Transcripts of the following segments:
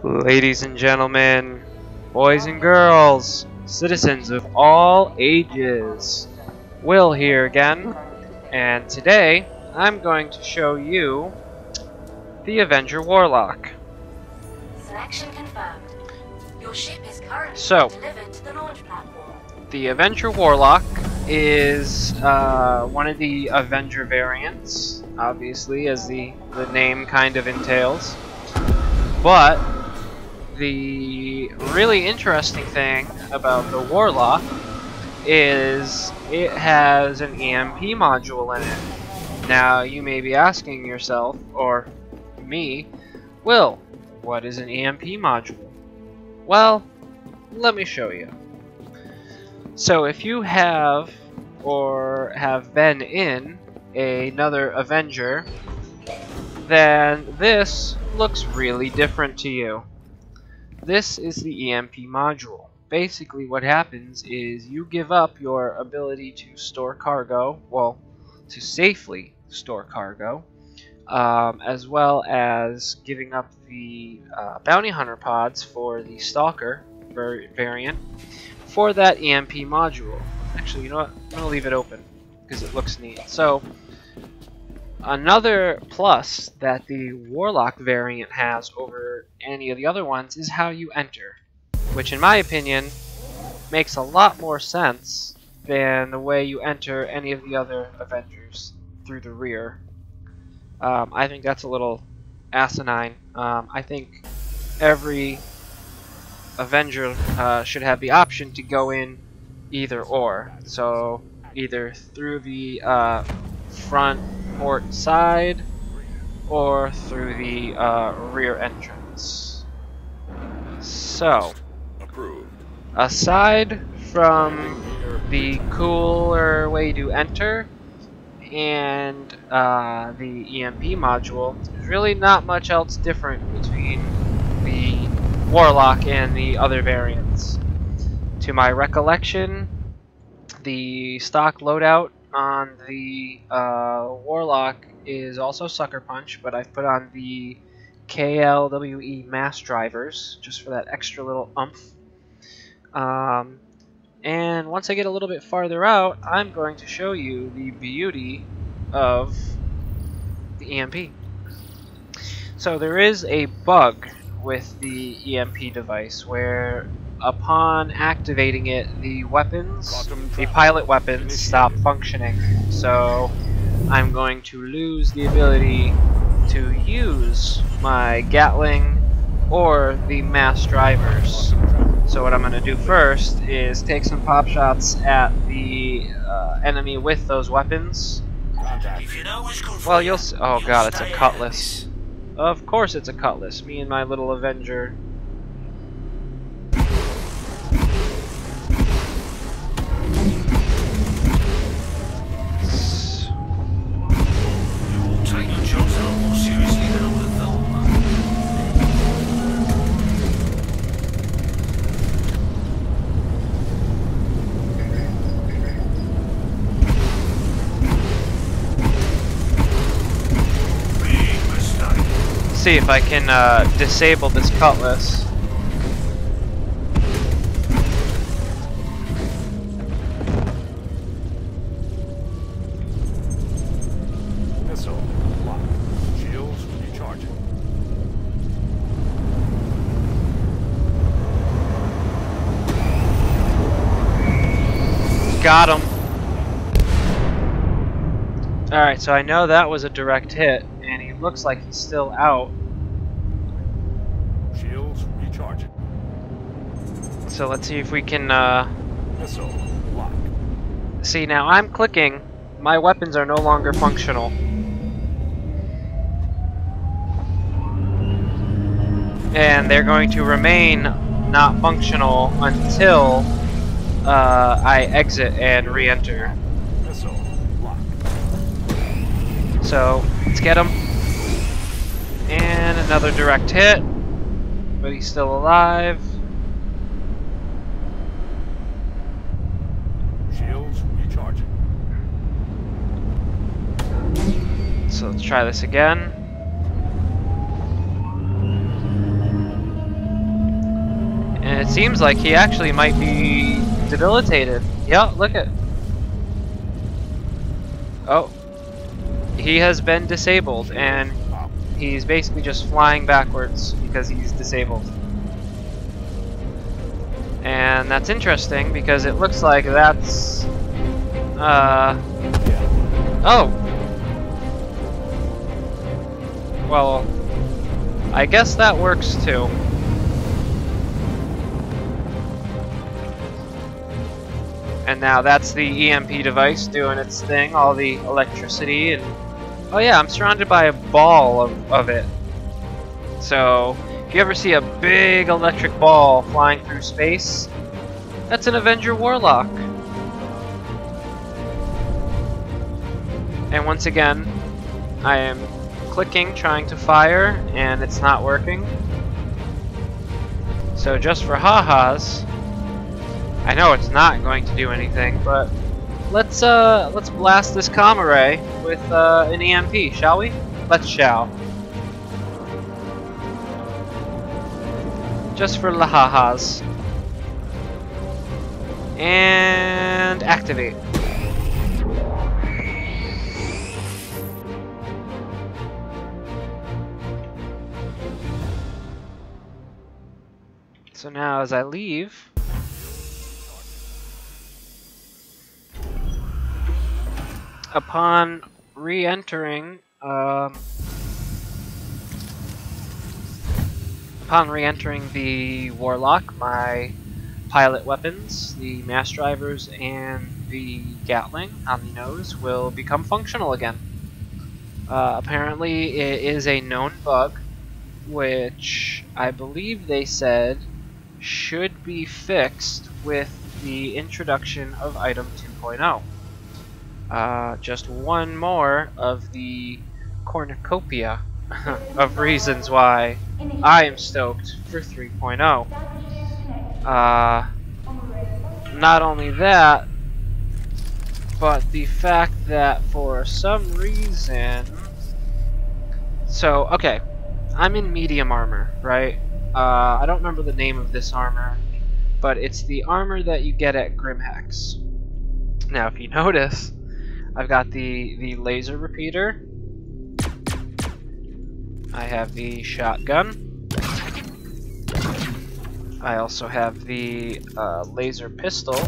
Ladies and gentlemen, boys and girls, citizens of all ages, Will here again, and today I'm going to show you the Avenger Warlock. Selection confirmed. Your ship is currently delivered to the launch platform. The Avenger Warlock is one of the Avenger variants, obviously, as the name kind of entails. But the really interesting thing about the Warlock is it has an EMP module in it. Now, you may be asking yourself, or me, Will, what is an EMP module? Well, let me show you. So if you have or have been in another Avenger, then this looks really different to you. This is the EMP module. Basically what happens is you give up your ability to store cargo, well, to safely store cargo, as well as giving up the bounty hunter pods for the stalker variant for that EMP module. Actually, you know what? I'm going to leave it open because it looks neat. So, another plus that the Warlock variant has over any of the other ones is how you enter, which in my opinion makes a lot more sense than the way you enter any of the other Avengers through the rear. I think that's a little asinine. I think every Avenger should have the option to go in either or. So either through the front port side or through the rear entrance. So, aside from the cooler way to enter and the EMP module, there's really not much else different between the Warlock and the other variants. To my recollection, the stock loadout on the Warlock is also Sucker Punch, but I've put on the KLWE mass drivers just for that extra little oomph. And once I get a little bit farther out, I'm going to show you the beauty of the EMP. So there is a bug with the EMP device where upon activating it, the weapons, the pilot weapons, stop functioning. So I'm going to lose the ability to use my Gatling or the mass drivers. So what I'm going to do first is take some pop shots at the enemy with those weapons. Well, you'll see. Oh god, it's a cutlass. Of course it's a cutlass. Me and my little Avenger. See if I can disable this cutlass. Missile locked. Shields recharging. Got him. Alright, so I know that was a direct hit, and he looks like he's still out. Shields recharging. So let's see if we can Missile locked. see, now I'm clicking. My weapons are no longer functional. And they're going to remain not functional until I exit and re-enter. Missile locked. So let's get him. And another direct hit. But he's still alive. Shields recharging. So let's try this again. it seems like he actually might be debilitated. Yeah, look at. Oh. He has been disabled, and he's basically just flying backwards because he's disabled. And that's interesting because it looks like that's... Oh! Well, I guess that works too. And now that's the EMP device doing its thing, all the electricity and... Oh yeah, I'm surrounded by a ball of it. So, if you ever see a big electric ball flying through space, that's an Avenger Warlock. And once again, I am clicking, trying to fire, and it's not working. So just for ha-has, I know it's not going to do anything, but let's blast this comm array with an EMP, shall we? Let's shall. Just for the ha-has. And activate. So now as I leave, upon re-entering the Warlock, my pilot weapons, the mass drivers and the Gatling on the nose, will become functional again. Apparently it is a known bug, which I believe they said should be fixed with the introduction of item 2.0. Just one more of the cornucopia of reasons why I am stoked for 3.0. Not only that, but the fact that for some reason... So, okay, I'm in medium armor, right? I don't remember the name of this armor, but it's the armor that you get at Grimhex. Now, if you notice, I've got the laser repeater. I have the shotgun. I also have the laser pistol.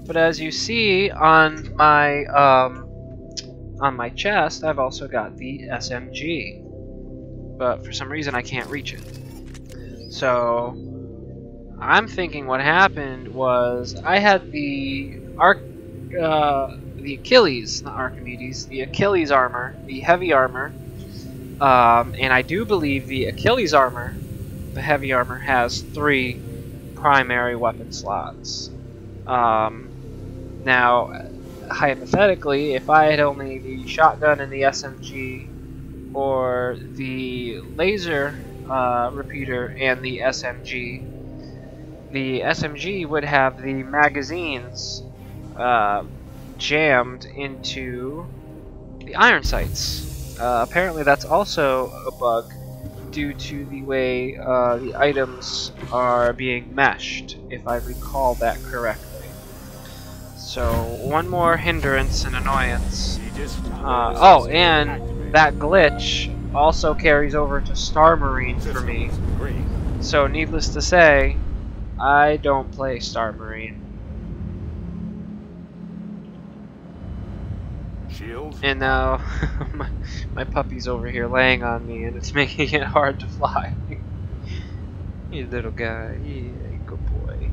But as you see on my chest, I've also got the SMG. But for some reason I can't reach it. So I'm thinking what happened was I had the Achilles, not Archimedes, the Achilles armor, the heavy armor, and I do believe the Achilles armor, the heavy armor, has 3 primary weapon slots. Now, hypothetically, if I had only the shotgun and the SMG, or the laser repeater and the SMG would have the magazines jammed into the iron sights. Apparently that's also a bug due to the way the items are being meshed, if I recall that correctly. So one more hindrance and annoyance. Oh, and that glitch also carries over to Star Marine for me. So needless to say, I don't play Star Marine. And now my puppy's over here laying on me, and it's making it hard to fly. You little guy, yeah, good boy.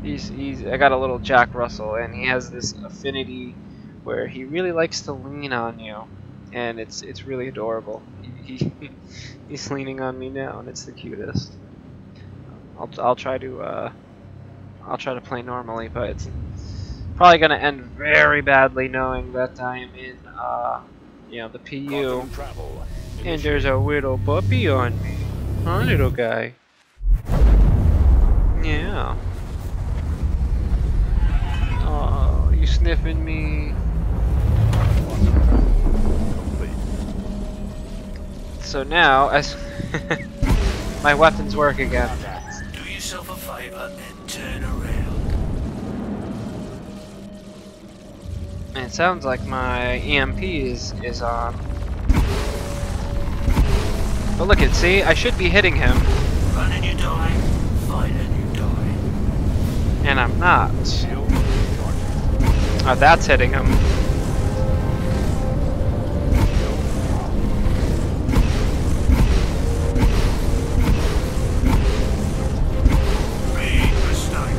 I got a little Jack Russell, and he has this affinity where he really likes to lean on you, and it's really adorable. He's leaning on me now, and it's the cutest. I'll try to play normally, but it's probably gonna end very badly knowing that I am in the PU, and there's a little puppy on me, huh, little guy? Yeah. Oh, you sniffing me? So now, as my weapons work again. Do yourself a favor and turn around. And it sounds like my EMP is on. But look at, see, I should be hitting him. Run and you die. Fight and you die. And I'm not. Shield recharging. Oh, that's hitting him. Big mistake.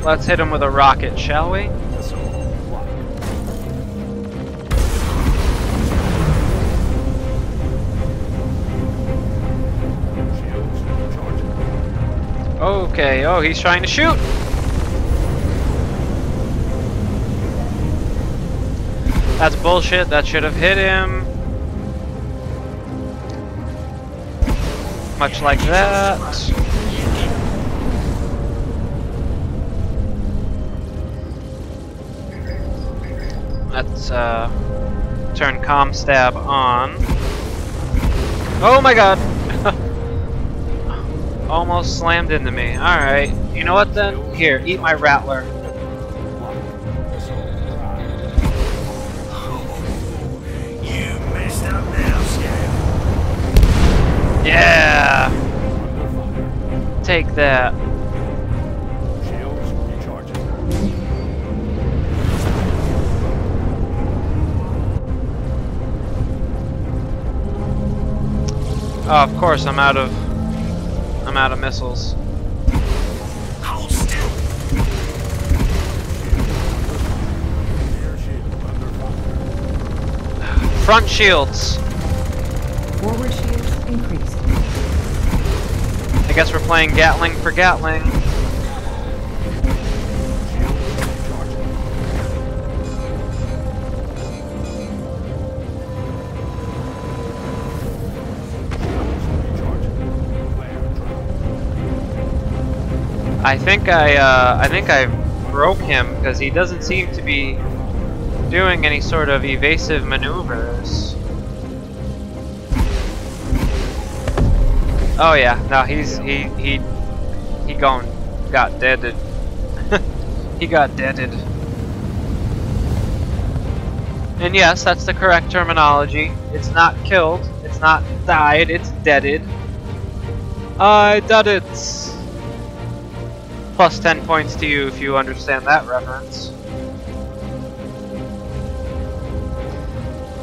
Let's hit him with a rocket, shall we? Missile lock. Shields recharging. Okay, oh, he's trying to shoot! That's bullshit, that should have hit him. Much like that. Let's turn comm stab on. Oh my god! Almost slammed into me. Alright, you know what then? Here, eat my rattler. You messed up now, Scout. Yeah! Take that. Shields recharging. Oh, of course, I'm out of missiles. Hold still. Air shield under fire. Front shields. Forward shields increased. I guess we're playing Gatling for Gatling. Shields recharging. Shields recharging. Flare trap. I think I broke him because he doesn't seem to be doing any sort of evasive maneuvers. Oh yeah, no, he got deaded. He got deaded. And yes, that's the correct terminology. It's not killed, it's not died, it's deaded. I did it. Plus 10 points to you if you understand that reference.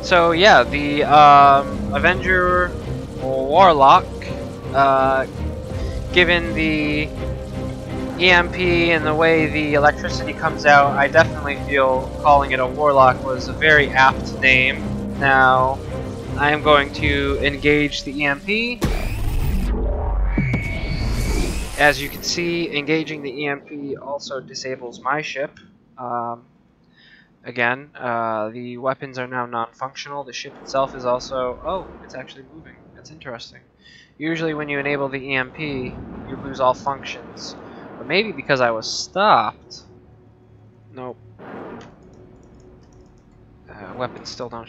So yeah, the Avenger Warlock, given the EMP and the way the electricity comes out, I definitely feel calling it a Warlock was a very apt name. Now, I am going to engage the EMP. As you can see, engaging the EMP also disables my ship. Again, the weapons are now non-functional. The ship itself is also... Oh, it's actually moving. That's interesting. Usually when you enable the EMP, you lose all functions. But maybe because I was stopped... Nope. Weapons still don't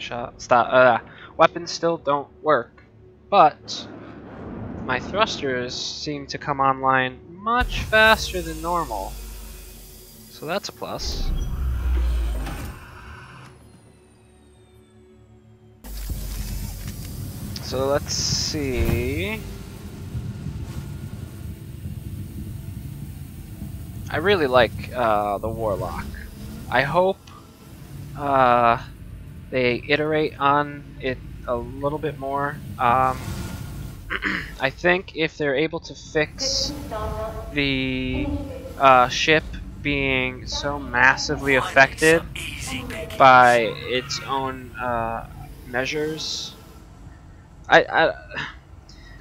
weapons still don't work. But... my thrusters seem to come online much faster than normal. So that's a plus. So let's see. I really like the Warlock. I hope they iterate on it a little bit more. I think if they're able to fix the ship being so massively affected by its own measures, I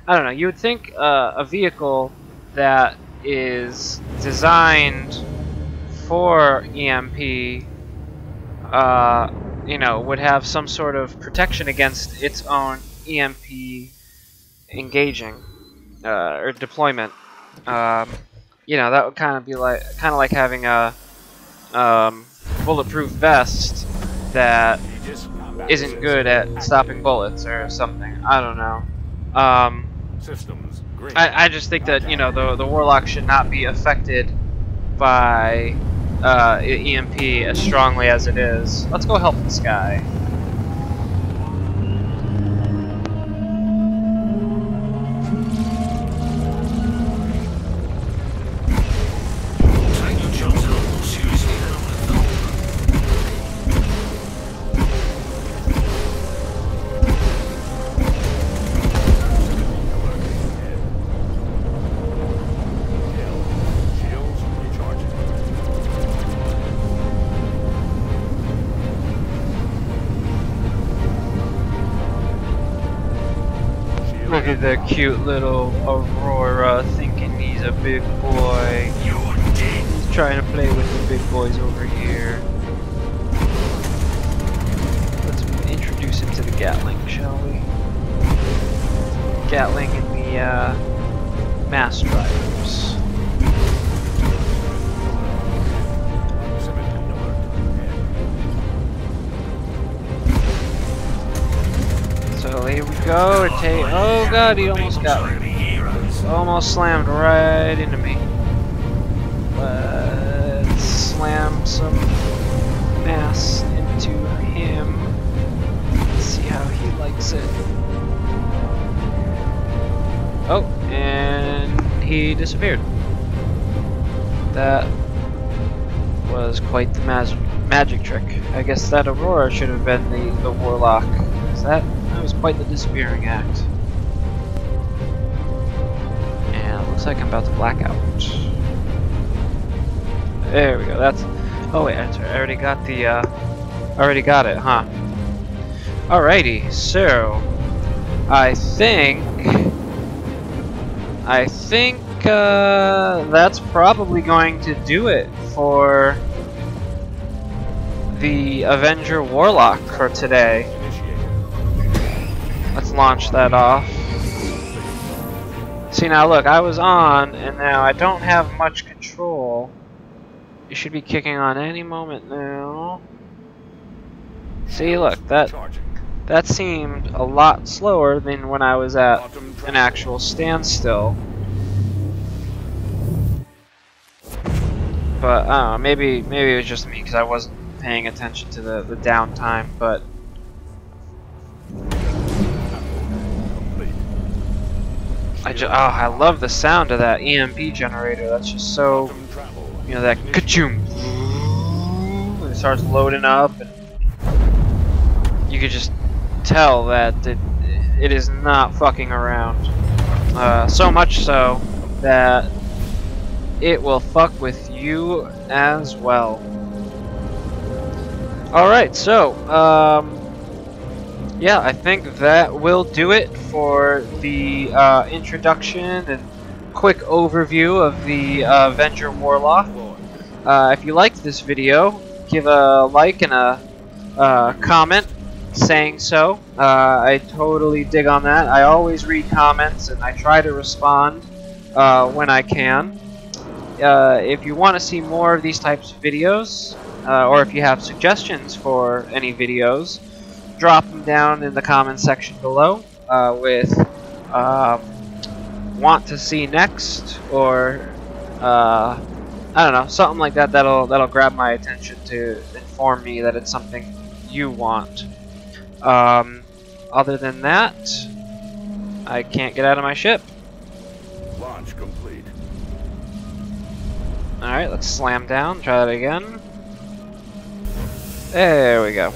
don't know. You would think a vehicle that is designed for EMP, you know, would have some sort of protection against its own EMP engaging or deployment. You know, that would kind of like having a bulletproof vest that isn't good at stopping bullets or something. I don't know. Systems green. I just think that, you know, the Warlock should not be affected by EMP as strongly as it is. Let's go help this guy. Take your jobs a lot more seriously than I would have thought. Shields recharging. Shields Look at the cute little Aurora thinking he's a big boy. You're dead. He's trying to play with the big boys over here. Let's introduce him to the Gatling, shall we? Gatling and the mass drivers. So here we go. Oh god, he almost got me. Heroes. Almost slammed right into me. Let's slam some mass into him. Let's see how he likes it. Oh, and he disappeared. That was quite the magic trick. I guess that Aurora should have been the Warlock. That was quite the disappearing act. And it looks like I'm about to black out. There we go. That's. Oh wait, that's right. I already got the. Already got it, huh? Alrighty. So, I think that's probably going to do it for the Avenger Warlock for today. Let's launch that off. See now, look, I was on, and now I don't have much control. It should be kicking on any moment now. See, look, that seemed a lot slower than when I was at an actual standstill. But I don't know, maybe it was just me because I wasn't paying attention to the downtime. But I love the sound of that EMP generator. That's just so, you know, that ka-choom. It starts loading up, and you could just tell that it is not fucking around. So much so that it will fuck with you as well. Alright, so, yeah, I think that will do it for the introduction and quick overview of the Avenger Warlock. If you liked this video, give a like and a comment saying so. I totally dig on that. I always read comments and I try to respond when I can. If you want to see more of these types of videos, or if you have suggestions for any videos, drop them down in the comment section below with want to see next, or I don't know, something like that that'll grab my attention to inform me that it's something you want. Other than that, I can't get out of my ship. Launch complete. Alright, let's slam down, try that again. There we go.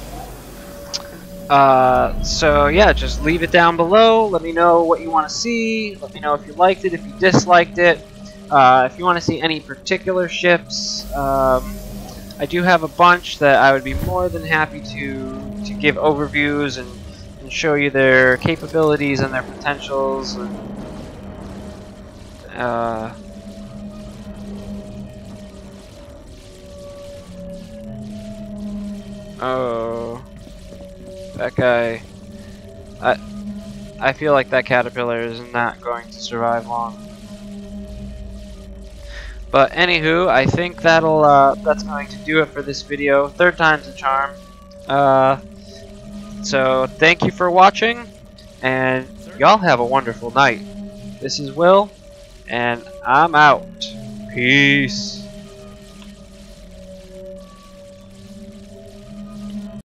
So yeah, just leave it down below. Let me know what you want to see. Let me know if you liked it, if you disliked it. If you want to see any particular ships, I do have a bunch that I would be more than happy to give overviews and show you their capabilities and their potentials. And, oh, that guy. I feel like that caterpillar is not going to survive long. But anywho, I think that's going to do it for this video. Third time's a charm. So thank you for watching, and y'all have a wonderful night. This is Will, and I'm out. Peace.